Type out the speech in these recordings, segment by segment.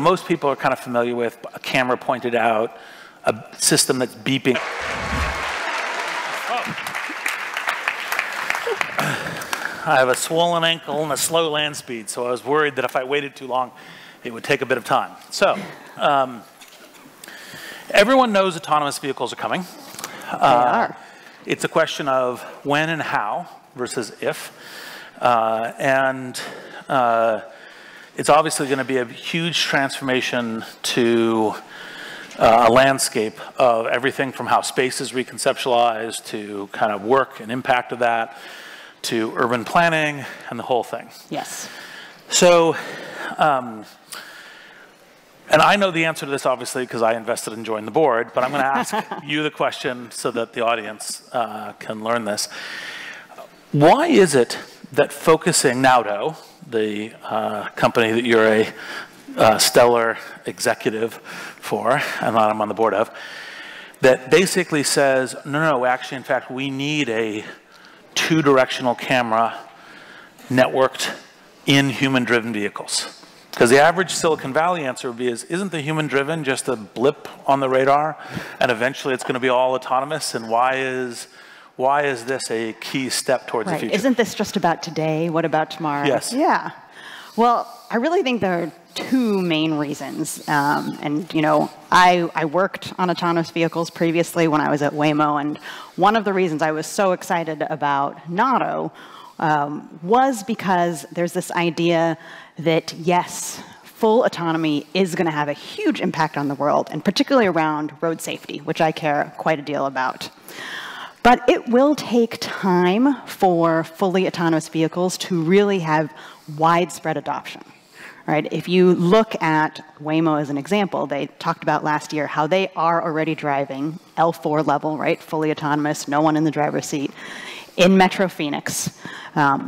Most people are kind of familiar with a camera pointed out, a system that's beeping. I have a swollen ankle and a slow land speed, so I was worried that if I waited too long, it would take a bit of time. So, everyone knows autonomous vehicles are coming. They are. It's a question of when and how versus if. It's obviously going to be a huge transformation to a landscape of everything from how space is reconceptualized to kind of work and impact of that to urban planning and the whole thing. Yes. So, and I know the answer to this obviously because I invested and joined the board, but I'm going to ask you the question so that the audience can learn this. Why is it that focusing Nauto, the company that you're a stellar executive for, and I'm on the board of, that basically says, no, actually, in fact, we need a two-directional camera networked in human-driven vehicles? Because the average Silicon Valley answer would be, isn't the human-driven just a blip on the radar, and eventually it's going to be all autonomous, and why is this a key step towards the future? Isn't this just about today? What about tomorrow? Yes. Yeah. Well, I really think there are two main reasons. I worked on autonomous vehicles previously when I was at Waymo, and one of the reasons I was so excited about Nauto was because there's this idea that, yes, full autonomy is going to have a huge impact on the world, and particularly around road safety, which I care quite a deal about. But it will take time for fully autonomous vehicles to really have widespread adoption, right? If you look at Waymo as an example, they talked about last year how they are already driving L4 level, right? Fully autonomous, no one in the driver's seat, in Metro Phoenix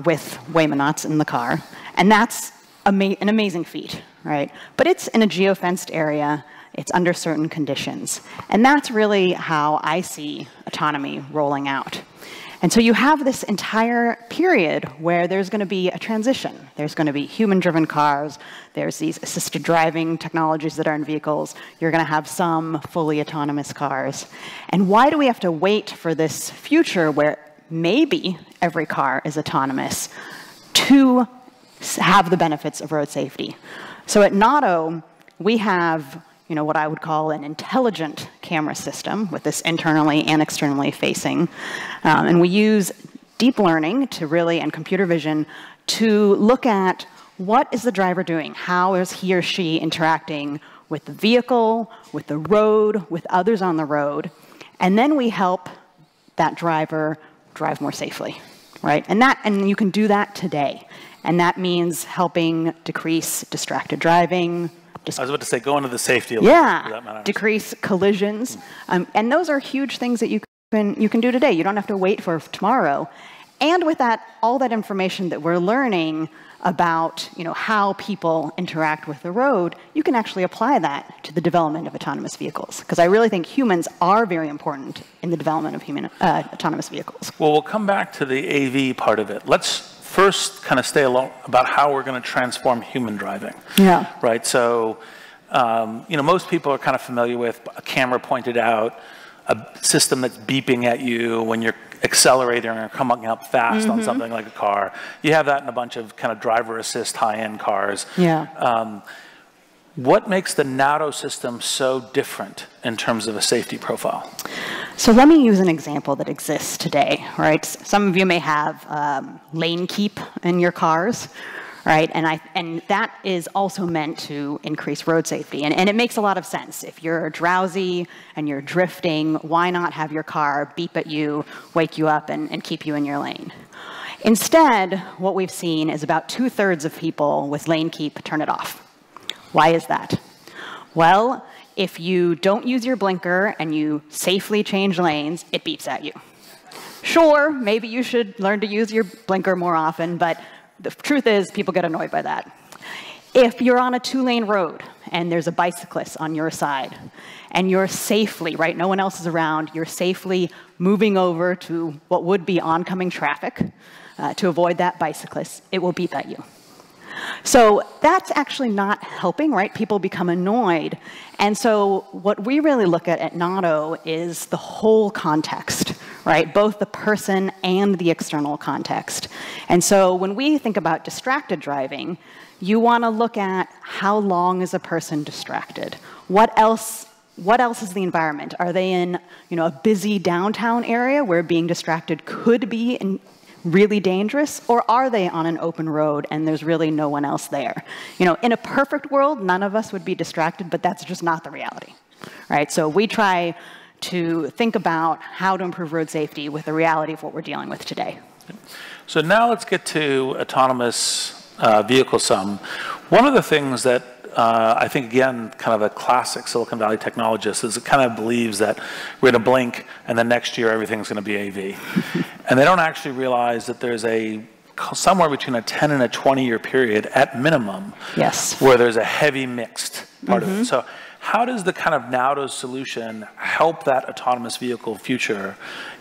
with Waymonauts in the car. And that's an amazing feat, right? But it's in a geofenced area. It's under certain conditions. And that's really how I see autonomy rolling out. And so you have this entire period where there's going to be a transition. There's going to be human-driven cars. There's these assisted driving technologies that are in vehicles. You're going to have some fully autonomous cars. And why do we have to wait for this future where maybe every car is autonomous to have the benefits of road safety? So at Nauto, we have what I would call an intelligent camera system with this internally and externally facing. And we use deep learning and computer vision to look at what is the driver doing? How is he or she interacting with the vehicle, with the road, with others on the road? And then we help that driver drive more safely, right? And you can do that today. And that means helping decrease distracted driving. I was about to say, go into the safety a little bit, for that matter. Decrease collisions. And those are huge things that you can do today. You don't have to wait for tomorrow. And with that, all that information that we're learning about how people interact with the road, you can actually apply that to the development of autonomous vehicles. Because I really think humans are very important in the development of autonomous vehicles. Well, we'll come back to the AV part of it. Let's first kind of stay alone about how we're going to transform human driving. Yeah. Right. So, most people are kind of familiar with a camera pointed out, a system that's beeping at you when you're accelerating or coming up fast on something like a car. You have that in a bunch of kind of driver assist high-end cars. Yeah. What makes the Nauto system so different in terms of a safety profile? So let me use an example that exists today, right? Some of you may have lane keep in your cars, right? And that is also meant to increase road safety. And it makes a lot of sense. If you're drowsy and you're drifting, why not have your car beep at you, wake you up, and keep you in your lane? Instead, what we've seen is about 2/3 of people with lane keep turn it off. Why is that? Well, if you don't use your blinker and you safely change lanes, it beeps at you. Sure, maybe you should learn to use your blinker more often, but the truth is people get annoyed by that. If you're on a 2-lane road and there's a bicyclist on your side and you're safely, right, no one else is around, you're safely moving over to what would be oncoming traffic to avoid that bicyclist, it will beep at you. So that's actually not helping, right? People become annoyed. And so what we really look at Notto is the whole context, right? Both the person and the external context. And so when we think about distracted driving, you want to look at how long is a person distracted? What else is the environment? Are they in, a busy downtown area where being distracted could be really dangerous, or are they on an open road and there's really no one else there? In a perfect world, none of us would be distracted, but that's just not the reality, right? So we try to think about how to improve road safety with the reality of what we're dealing with today. So now let's get to autonomous vehicle some. One of the things that I think, again, kind of a classic Silicon Valley technologist is it kind of believes that we're going to blink and then next year everything's going to be AV. And they don't actually realize that there's somewhere between a 10 and a 20-year period at minimum, yes, where there's a heavy mixed part of it. So how does the kind of Notto solution help that autonomous vehicle future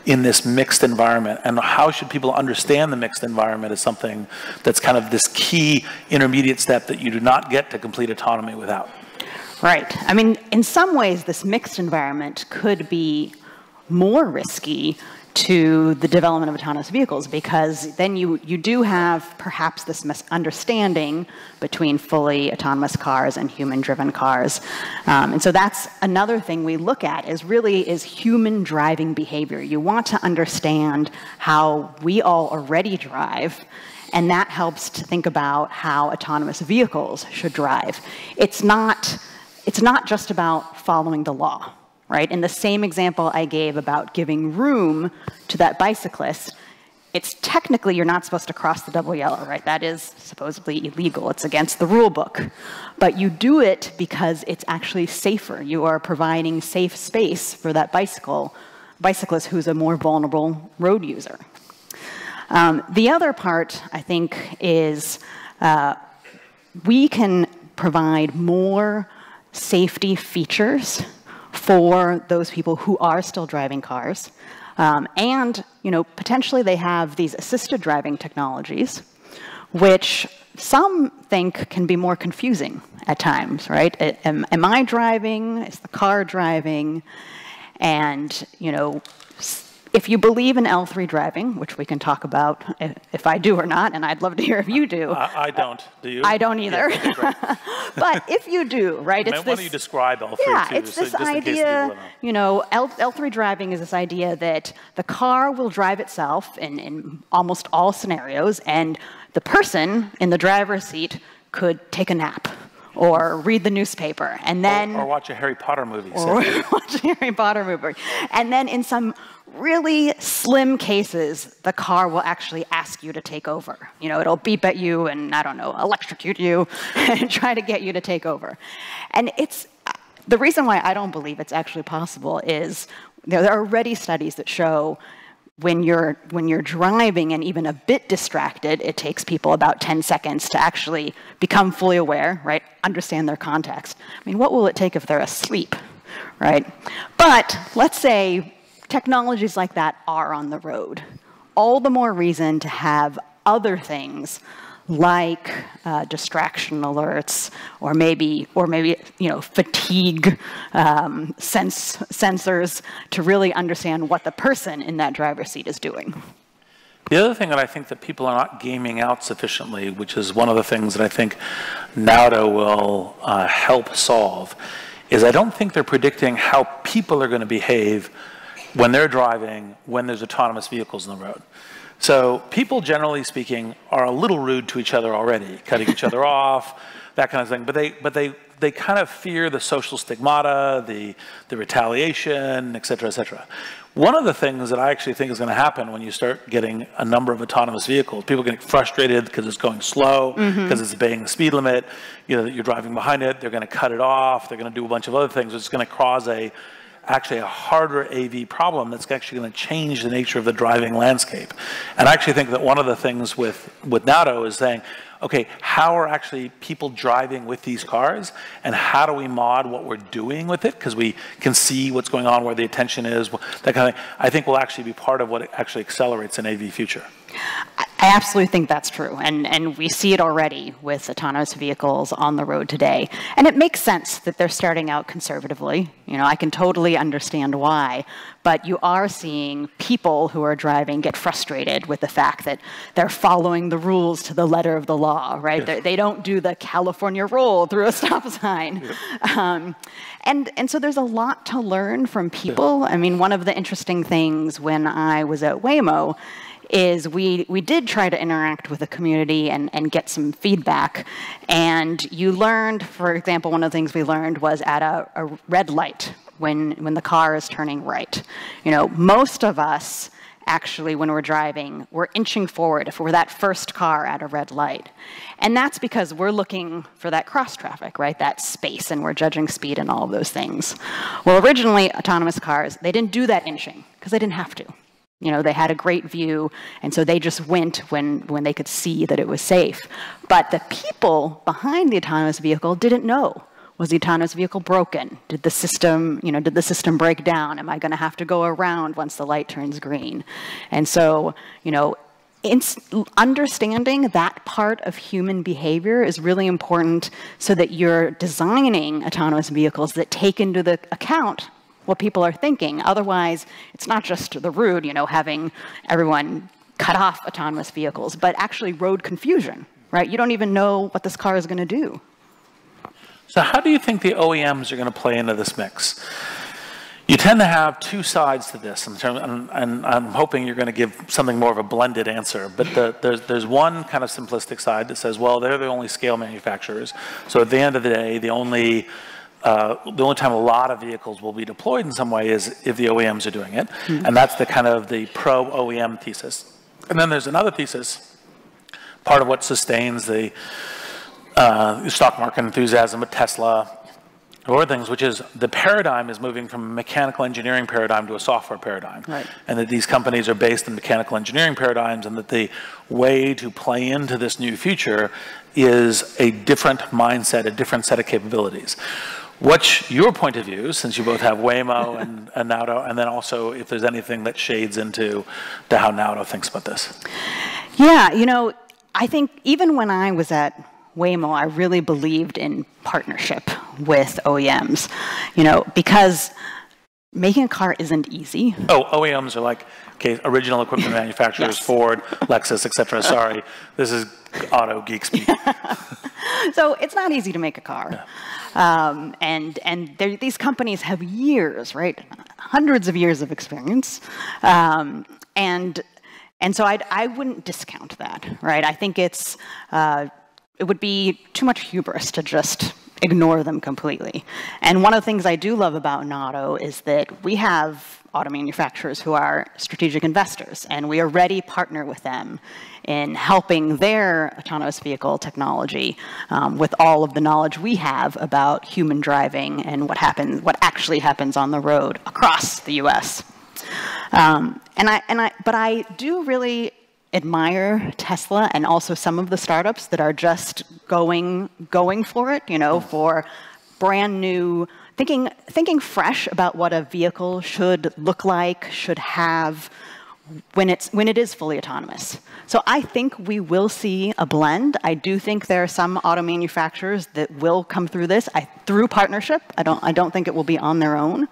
in this mixed environment? And how should people understand the mixed environment as something that's kind of this key intermediate step that you do not get to complete autonomy without? Right. I mean, in some ways, this mixed environment could be more risky to the development of autonomous vehicles, because then you do have perhaps this misunderstanding between fully autonomous cars and human-driven cars. And so that's another thing we look at is human driving behavior. You want to understand how we all already drive, and that helps to think about how autonomous vehicles should drive. It's not just about following the law. Right? In the same example I gave about giving room to that bicyclist, it's technically you're not supposed to cross the double yellow, right? That is supposedly illegal. It's against the rule book. But you do it because it's actually safer. You are providing safe space for that bicyclist who's a more vulnerable road user. The other part, I think, is we can provide more safety features for those people who are still driving cars. And potentially they have these assisted driving technologies, which some think can be more confusing at times, right? Am I driving? Is the car driving? And, if you believe in L3 driving, which we can talk about if I do or not, and I'd love to hear if you do. I don't. Do you? I don't either. Yeah, but if you do, right? Why don't you describe L3 yeah, too, it's so this just idea, L3 driving is this idea that the car will drive itself in almost all scenarios, and the person in the driver's seat could take a nap or read the newspaper, and then... Or watch a Harry Potter movie. Or watch a Harry Potter movie. And then in some really slim cases, the car will actually ask you to take over. It'll beep at you and, I don't know, electrocute you and try to get you to take over. And the reason why I don't believe it's actually possible is there are already studies that show when you're driving and even a bit distracted, it takes people about 10 seconds to actually become fully aware, right? Understand their context. I mean, what will it take if they're asleep, right? But let's say technologies like that are on the road. All the more reason to have other things like distraction alerts, or maybe fatigue sensors to really understand what the person in that driver's seat is doing. The other thing that I think that people are not gaming out sufficiently, which is one of the things that I think Notto will help solve, is I don't think they're predicting how people are going to behave when they're driving, when there's autonomous vehicles on the road. So people, generally speaking, are a little rude to each other already, cutting each other off, that kind of thing. But they kind of fear the social stigmata, the retaliation, et cetera, et cetera. One of the things that I actually think is going to happen when you start getting a number of autonomous vehicles, people getting frustrated because it's going slow, because it's obeying the speed limit, you're driving behind it, they're going to cut it off, they're going to do a bunch of other things. It's going to cause actually a harder AV problem that's actually going to change the nature of the driving landscape. And I actually think that one of the things with Notto is saying, okay, how are actually people driving with these cars, and how do we mod what we're doing with it, because we can see what's going on, where the attention is, that kind of thing, I think will actually be part of what actually accelerates an AV future. I absolutely think that's true, and we see it already with autonomous vehicles on the road today. And it makes sense that they're starting out conservatively. You know, I can totally understand why, but you are seeing people who are driving get frustrated with the fact that they're following the rules to the letter of the law, right? Yes. They don't do the California roll through a stop sign. Yeah. And so there's a lot to learn from people. I mean, one of the interesting things when I was at Waymo is we did try to interact with the community and get some feedback. And you learned, for example, one of the things we learned was at a red light when the car is turning right. You know, most of us actually, when we're driving, we're inching forward if we're that first car at a red light. And that's because we're looking for that cross traffic, right? That space, and we're judging speed and all of those things. Well, originally, autonomous cars, they didn't do that inching because they didn't have to. You know, they had a great view, and so they just went when they could see that it was safe. But the people behind the autonomous vehicle didn't know. Was the autonomous vehicle broken? Did the system break down? Am I going to have to go around once the light turns green? And so, you know, understanding that part of human behavior is really important so that you're designing autonomous vehicles that take into the account what people are thinking. Otherwise, it's not just the rude, you know, having everyone cut off autonomous vehicles, but actually road confusion, right? You don't even know what this car is going to do. So how do you think the OEMs are going to play into this mix? You tend to have two sides to this, and I'm hoping you're going to give something more of a blended answer. But there's one kind of simplistic side that says, well, they're the only scale manufacturers. So at the end of the day, the only time a lot of vehicles will be deployed in some way is if the OEMs are doing it. Mm-hmm. And that's the kind of the pro-OEM thesis. And then there's another thesis, part of what sustains the stock market enthusiasm at Tesla or things, which is the paradigm is moving from a mechanical engineering paradigm to a software paradigm. Right. And that these companies are based in mechanical engineering paradigms, and that the way to play into this new future is a different mindset, a different set of capabilities. What's your point of view, since you both have Waymo and Nauto, and then also if there's anything that shades into how Nauto thinks about this? Yeah, you know, I think even when I was at Waymo, I really believed in partnership with OEMs, you know, because making a car isn't easy. Oh, OEMs are like, okay, original equipment manufacturers, yes. Ford, Lexus, et cetera. Sorry, this is auto geek speak. So it's not easy to make a car. Yeah. And these companies have years, right? Hundreds of years of experience. And so I wouldn't discount that, right? I think it would be too much hubris to just ignore them completely. And one of the things I do love about Nauto is that we have auto manufacturers who are strategic investors, and we already partner with them in helping their autonomous vehicle technology with all of the knowledge we have about human driving and what actually happens on the road across the US. But I do really admire Tesla and also some of the startups that are just going for it, you know, for brand new, thinking fresh about what a vehicle should look like, should have when it is fully autonomous. So I think we will see a blend. I do think there are some auto manufacturers that will come through this through partnership. I don't think it will be on their own.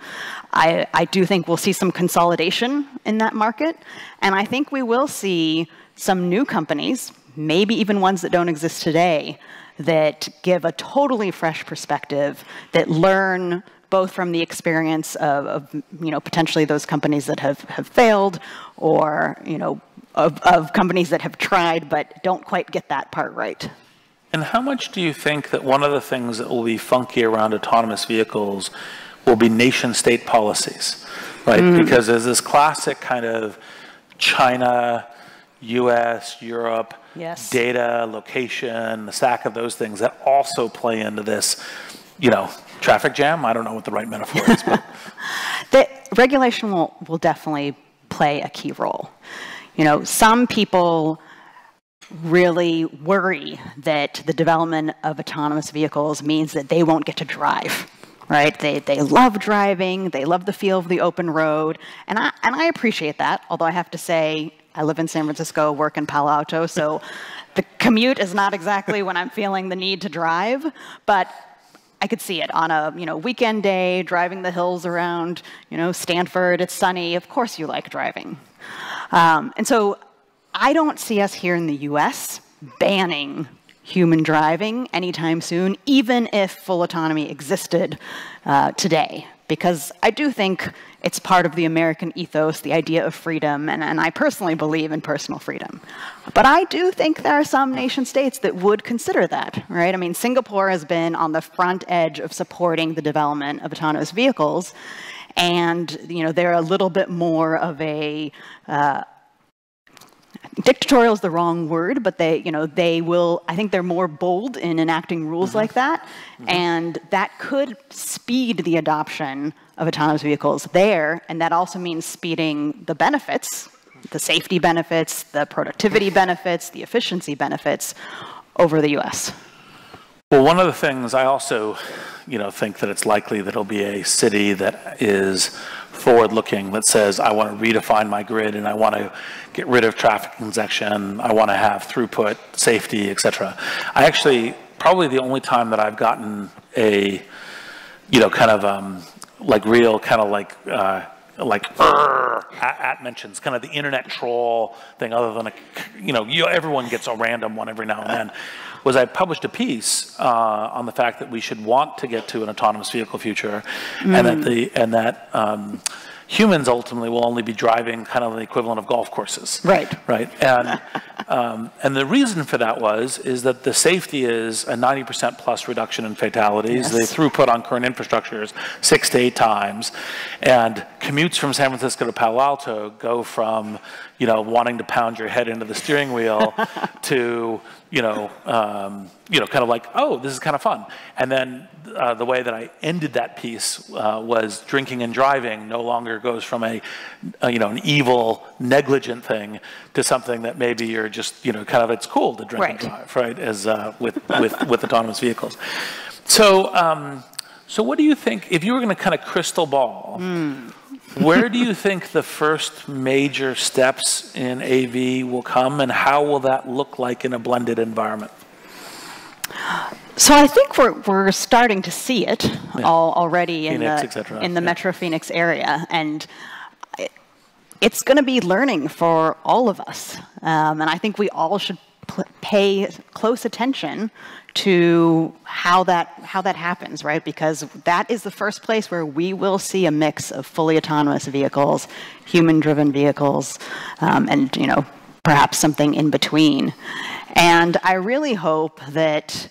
I do think we'll see some consolidation in that market, and I think we will see some new companies, maybe even ones that don't exist today, that give a totally fresh perspective, that learn both from the experience of you know, potentially those companies that have failed, or you know, of companies that have tried but don't quite get that part right. And how much do you think that one of the things that will be funky around autonomous vehicles will be nation-state policies, right? Because there's this classic kind of China, US, Europe, yes. Data, location, the stack of those things that also play into this, you know, traffic jam. I don't know what the right metaphor is. But. The regulation will definitely play a key role. You know, some people really worry that the development of autonomous vehicles means that they won't get to drive, right? They love driving, they love the feel of the open road, and I appreciate that, although I have to say, I live in San Francisco, work in Palo Alto, so the commute is not exactly when I'm feeling the need to drive, but I could see it on a weekend day, driving the hills around Stanford. It's sunny. Of course you like driving. And so I don't see us here in the US banning human driving anytime soon, even if full autonomy existed today. Because I do think it's part of the American ethos, the idea of freedom, and I personally believe in personal freedom. But I do think there are some nation states that would consider that, right? I mean, Singapore has been on the front edge of supporting the development of autonomous vehicles, and they're a little bit more of a dictatorial is the wrong word, but they will, I think they're more bold in enacting rules like that, and that could speed the adoption of autonomous vehicles there, and that also means speeding the benefits, the safety benefits, the productivity benefits, the efficiency benefits over the US. Well, one of the things I also, think that it's likely that it'll be a city that is forward-looking, that says, I want to redefine my grid and I want to get rid of traffic congestion, I want to have throughput, safety, etc. I actually, probably the only time that I've gotten a, real at mentions, kind of the internet troll thing, other than everyone gets a random one every now and then, was I published a piece on the fact that we should want to get to an autonomous vehicle future, and that humans ultimately will only be driving kind of the equivalent of golf courses. Right. Right. And the reason for that is that the safety is a 90% plus reduction in fatalities. Yes. The throughput on current infrastructure is 6 to 8 times. And commutes from San Francisco to Palo Alto go from, wanting to pound your head into the steering wheel to, kind of like, oh, this is kind of fun. And then the way that I ended that piece was drinking and driving no longer goes from an evil, negligent thing to something that maybe you're just, kind of, it's cool to drink and drive, right? As with autonomous vehicles. So, so what do you think, if you were going to kind of crystal ball, where do you think the first major steps in AV will come, and how will that look like in a blended environment? So I think we're starting to see it already in the Metro Phoenix area, and it's going to be learning for all of us, and I think we all should pay close attention to how that happens, right? Because that is the first place where we will see a mix of fully autonomous vehicles, human-driven vehicles, and perhaps something in between. And I really hope that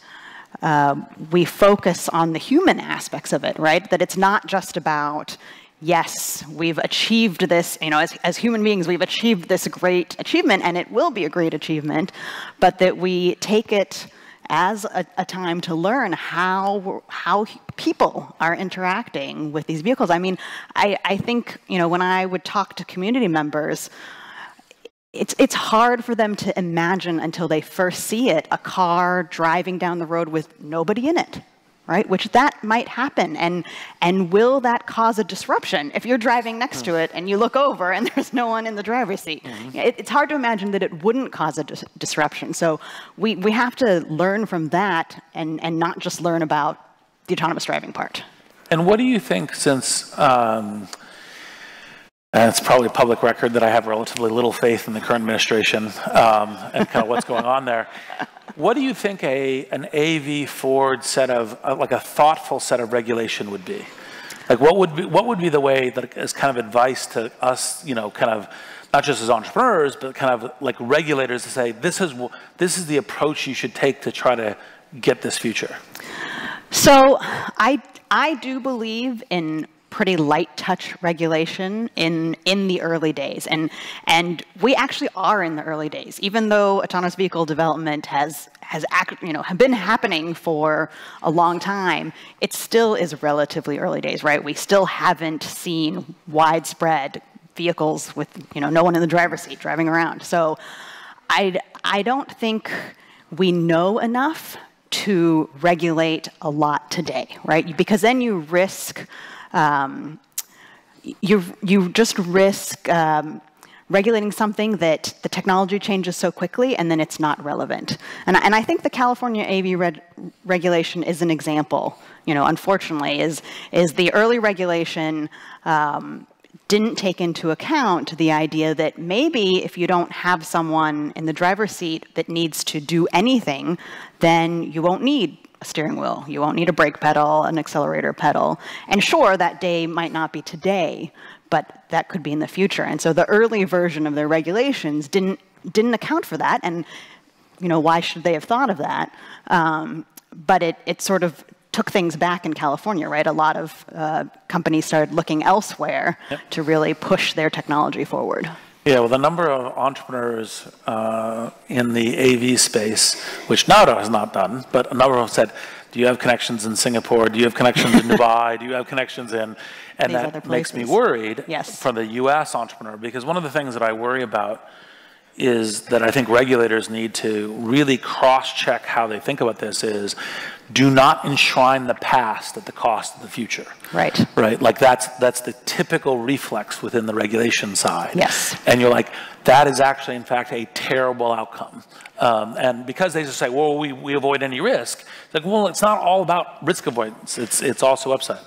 we focus on the human aspects of it, right? That it's not just about, yes, we've achieved this, as human beings, we've achieved this great achievement, and it will be a great achievement, but that we take it as a time to learn how people are interacting with these vehicles. I mean, I think, when I would talk to community members, it's hard for them to imagine until they first see it, a car driving down the road with nobody in it, right? Which that might happen, and will that cause a disruption? If you're driving next to it and you look over and there's no one in the driver's seat, it's hard to imagine that it wouldn't cause a disruption. So we have to learn from that and not just learn about the autonomous driving part. And what do you think, since and it's probably a public record that I have relatively little faith in the current administration and kind of what's going on there. What do you think an AV forward set of, like a thoughtful set of regulation would be? Like what would be the way that as kind of advice to us, kind of not just as entrepreneurs, but kind of like regulators to say, this is the approach you should take to try to get this future? So I do believe in pretty light touch regulation in the early days, and we actually are in the early days, even though autonomous vehicle development has been happening for a long time. It still is relatively early days, right? We still haven't seen widespread vehicles with no one in the driver's seat driving around. So I don't think we know enough to regulate a lot today, right? Because then you risk you just risk regulating something that the technology changes so quickly and then it's not relevant. And I think the California AV regulation is an example, unfortunately, is the early regulation didn't take into account the idea that maybe if you don't have someone in the driver's seat that needs to do anything, then you won't need a steering wheel. You won't need a brake pedal, an accelerator pedal. And sure, that day might not be today, but that could be in the future. And so the early version of their regulations didn't account for that. And why should they have thought of that? But it sort of took things back in California, right? A lot of companies started looking elsewhere to really push their technology forward. Yeah, well, the number of entrepreneurs in the AV space, which NATO has not done, but a number of them said, do you have connections in Singapore? Do you have connections in Dubai? Do you have connections in, and these that makes me worried for the US entrepreneur, because one of the things that I worry about is that I think regulators need to really cross-check how they think about this is, do not enshrine the past at the cost of the future. Right. Right. Like that's the typical reflex within the regulation side. Yes. And you're like, that is actually, in fact, a terrible outcome. And because they just say, well, we avoid any risk. It's like, well, it's not all about risk avoidance. It's also upside.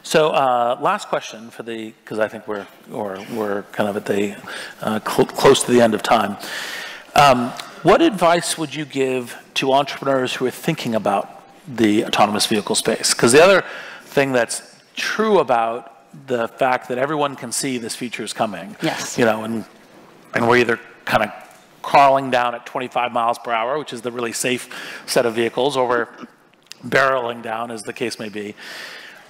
So last question for because I think we're kind of at the close to the end of time. What advice would you give to entrepreneurs who are thinking about the autonomous vehicle space? Because the other thing that's true about the fact that everyone can see this feature is coming, and we're either kind of crawling down at 25 miles per hour, which is the really safe set of vehicles, or we're barreling down, as the case may be.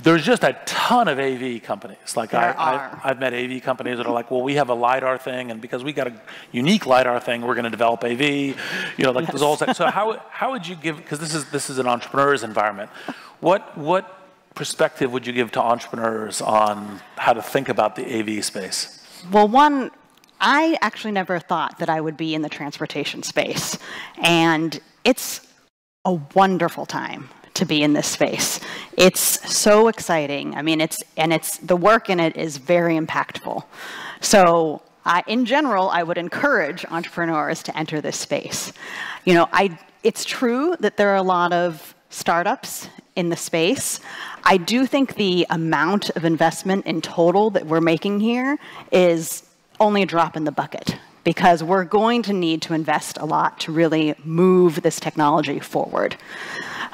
There's just a ton of AV companies. Like I've met AV companies that are like, well, we have a LiDAR thing, and because we got a unique LiDAR thing, we're going to develop AV. There's all that. So how would you give? Because this is an entrepreneur's environment. What perspective would you give to entrepreneurs on how to think about the AV space? Well, one, I actually never thought that I would be in the transportation space, and it's a wonderful time to be in this space. It's so exciting. I mean, the work in it is very impactful. So in general, I would encourage entrepreneurs to enter this space. It's true that there are a lot of startups in the space. I do think the amount of investment in total that we're making here is only a drop in the bucket, because we're going to need to invest a lot to really move this technology forward.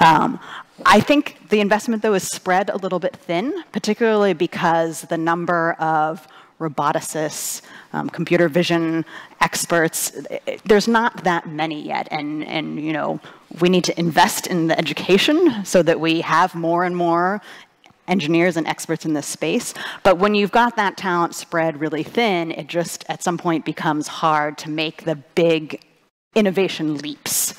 I think the investment, though, is spread a little bit thin, particularly because the number of roboticists, computer vision experts, there's not that many yet. And we need to invest in the education so that we have more and more engineers and experts in this space. But when you've got that talent spread really thin, it just at some point becomes hard to make the big innovation leaps.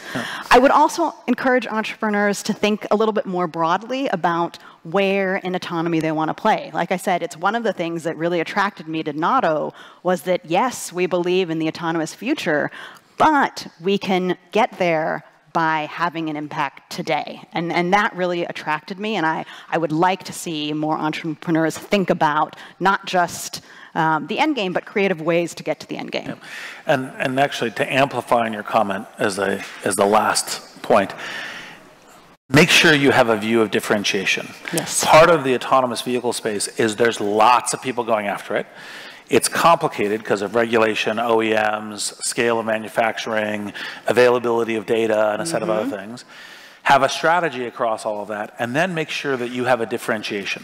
I would also encourage entrepreneurs to think a little bit more broadly about where in autonomy they want to play. Like I said, it's one of the things that really attracted me to NATO was that, yes, we believe in the autonomous future, but we can get there by having an impact today. And that really attracted me, and I would like to see more entrepreneurs think about not just the end game, but creative ways to get to the end game. Yeah. And actually, to amplify on your comment as the last point, make sure you have a view of differentiation. Yes. Part of the autonomous vehicle space is there's lots of people going after it. It's complicated because of regulation, OEMs, scale of manufacturing, availability of data, and a set of other things. Have a strategy across all of that, and then make sure that you have a differentiation.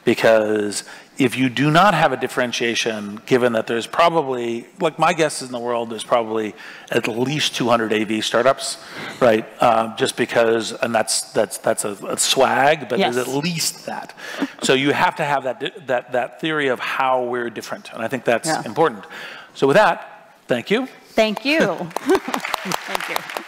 Because if you do not have a differentiation, given that there's probably, like my guess is in the world, there's probably at least 200 AV startups, right? Just because, and that's a swag, but there's at least that. So you have to have that theory of how we're different, and I think that's important. So with that, thank you. Thank you. Thank you.